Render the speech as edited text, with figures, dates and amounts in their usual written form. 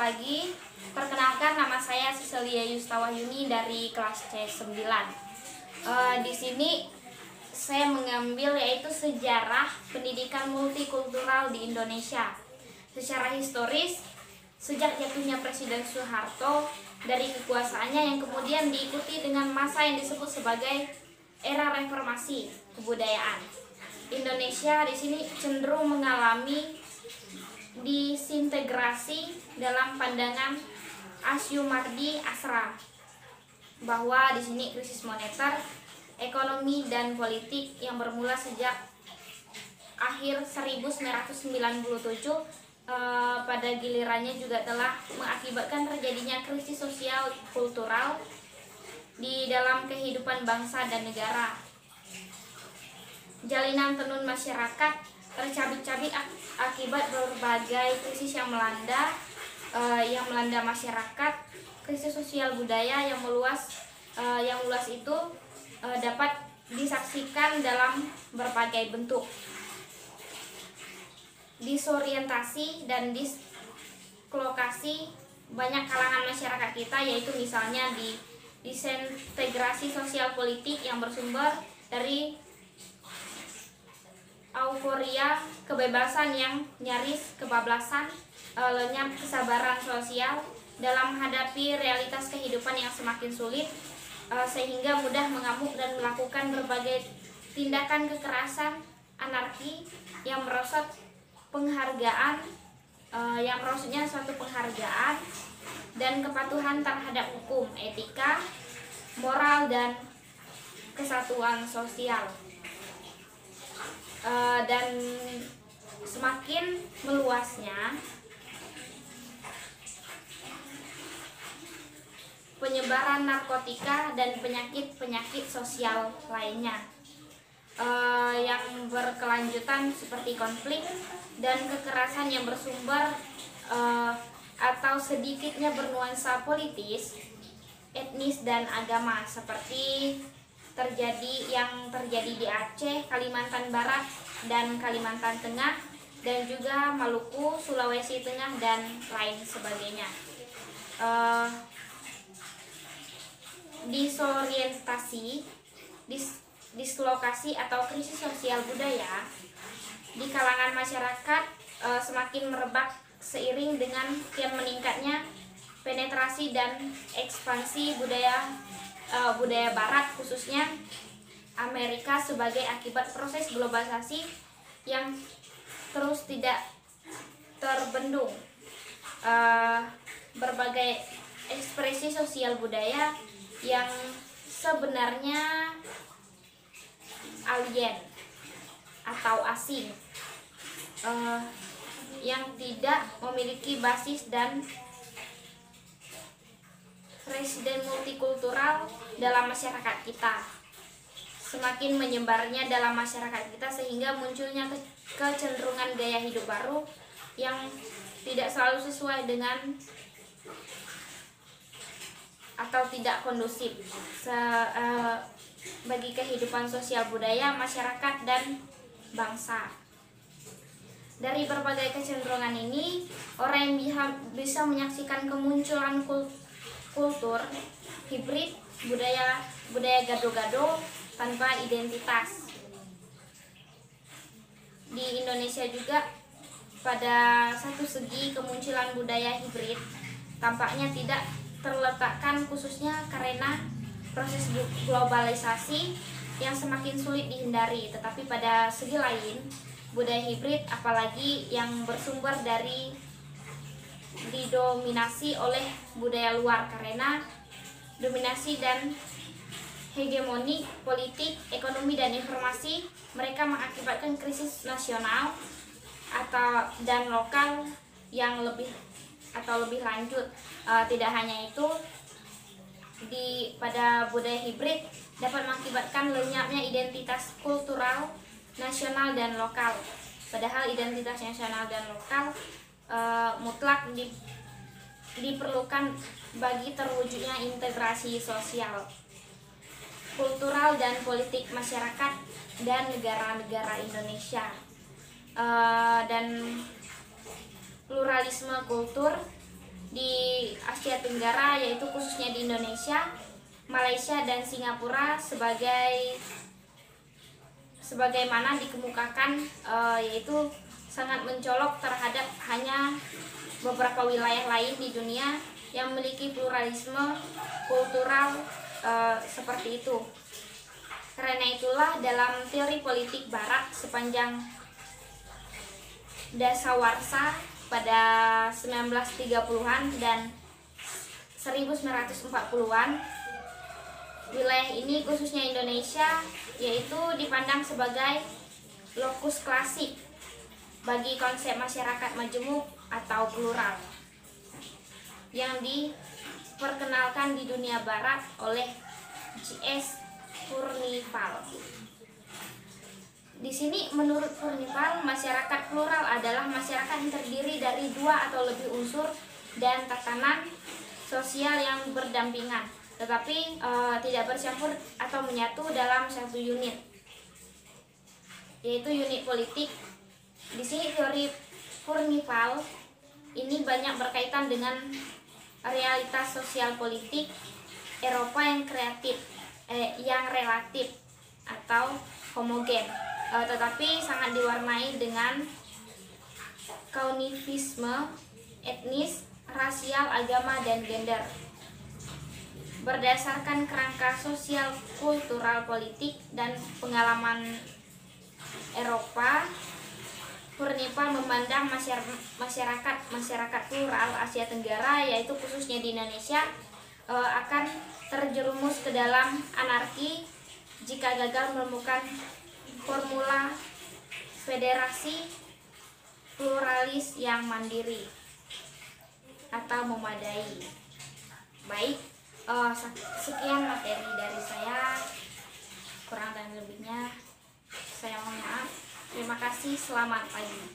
pagi. Perkenalkan, nama saya Cecilia Yustawahyuni dari kelas C9. Di sini saya mengambil yaitu sejarah pendidikan multikultural di Indonesia. Secara historis, sejak jatuhnya Presiden Soeharto dari kekuasaannya yang kemudian diikuti dengan masa yang disebut sebagai era reformasi kebudayaan. Indonesia di sini cenderung mengalami disintegrasi dalam pandangan Asyumardi Asra bahwa di sini krisis moneter, ekonomi dan politik yang bermula sejak akhir 1997 pada gilirannya juga telah mengakibatkan terjadinya krisis sosial kultural di dalam kehidupan bangsa dan negara. Jalinan tenun masyarakat tercabik-cabik akibat berbagai krisis yang melanda masyarakat. Krisis sosial budaya yang meluas itu dapat disaksikan dalam berbagai bentuk. Disorientasi dan dislokasi banyak kalangan masyarakat kita, yaitu misalnya di disintegrasi sosial politik yang bersumber dari euforia kebebasan yang nyaris kebablasan, lenyap kesabaran sosial dalam menghadapi realitas kehidupan yang semakin sulit, sehingga mudah mengamuk dan melakukan berbagai tindakan kekerasan, anarki yang merosot penghargaan, yang merosotnya suatu penghargaan dan kepatuhan terhadap hukum, etika, moral dan kesatuan sosial. Dan semakin meluasnya penyebaran narkotika dan penyakit-penyakit sosial lainnya yang berkelanjutan seperti konflik dan kekerasan yang bersumber atau sedikitnya bernuansa politis, etnis dan agama, seperti yang terjadi di Aceh, Kalimantan Barat dan Kalimantan Tengah, dan juga Maluku, Sulawesi Tengah dan lain sebagainya. Disorientasi, dislokasi atau krisis sosial budaya di kalangan masyarakat semakin merebak seiring dengan kian meningkatnya penetrasi dan ekspansi budaya Barat, khususnya Amerika, sebagai akibat proses globalisasi yang terus tidak terbendung. Berbagai ekspresi sosial budaya yang sebenarnya alien atau asing, yang tidak memiliki basis dan residen multikultural dalam masyarakat kita, semakin menyebarnya dalam masyarakat kita, sehingga munculnya kecenderungan gaya hidup baru yang tidak selalu sesuai dengan atau tidak kondusif bagi kehidupan sosial budaya masyarakat dan bangsa. Dari berbagai kecenderungan ini, orang yang bisa menyaksikan kemunculan kultur hibrid, budaya gado-gado tanpa identitas. Di Indonesia juga pada satu segi kemunculan budaya hibrid tampaknya tidak terletakkan khususnya karena proses globalisasi yang semakin sulit dihindari, tetapi pada segi lain budaya hibrid apalagi yang bersumber dari didominasi oleh budaya luar karena dominasi dan hegemoni politik, ekonomi dan informasi, mereka mengakibatkan krisis nasional dan lokal yang lebih lanjut. Tidak hanya itu, pada budaya hibrid dapat mengakibatkan lenyapnya identitas kultural nasional dan lokal, padahal identitas nasional dan lokal mutlak diperlukan bagi terwujudnya integrasi sosial, kultural dan politik masyarakat dan negara-negara Indonesia. Dan pluralisme kultur di Asia Tenggara, yaitu khususnya di Indonesia, Malaysia, dan Singapura sebagaimana dikemukakan, yaitu sangat mencolok terhadap hanya beberapa wilayah lain di dunia yang memiliki pluralisme kultural seperti itu. Karena itulah dalam teori politik Barat sepanjang dasawarsa pada 1930-an dan 1940-an, wilayah ini khususnya Indonesia yaitu dipandang sebagai lokus klasik bagi konsep masyarakat majemuk atau plural yang diperkenalkan di dunia Barat oleh J.S. Furnifal. Di sini menurut Furnifal, masyarakat plural adalah masyarakat yang terdiri dari dua atau lebih unsur dan tatanan sosial yang berdampingan, tetapi tidak bercampur atau menyatu dalam satu unit, yaitu unit politik. Di sini teori Furnifal ini banyak berkaitan dengan realitas sosial politik Eropa yang relatif atau homogen, tetapi sangat diwarnai dengan kaunivisme etnis, rasial, agama, dan gender. Berdasarkan kerangka sosial, kultural, politik, dan pengalaman Eropa, Furnifal memandang masyarakat plural Asia Tenggara, yaitu khususnya di Indonesia, akan terjerumus ke dalam anarki jika gagal menemukan formula federasi pluralis yang mandiri atau memadai. Baik, sekian materi dari saya, kurang dan lebihnya saya mohon maaf. Terima kasih, selamat pagi.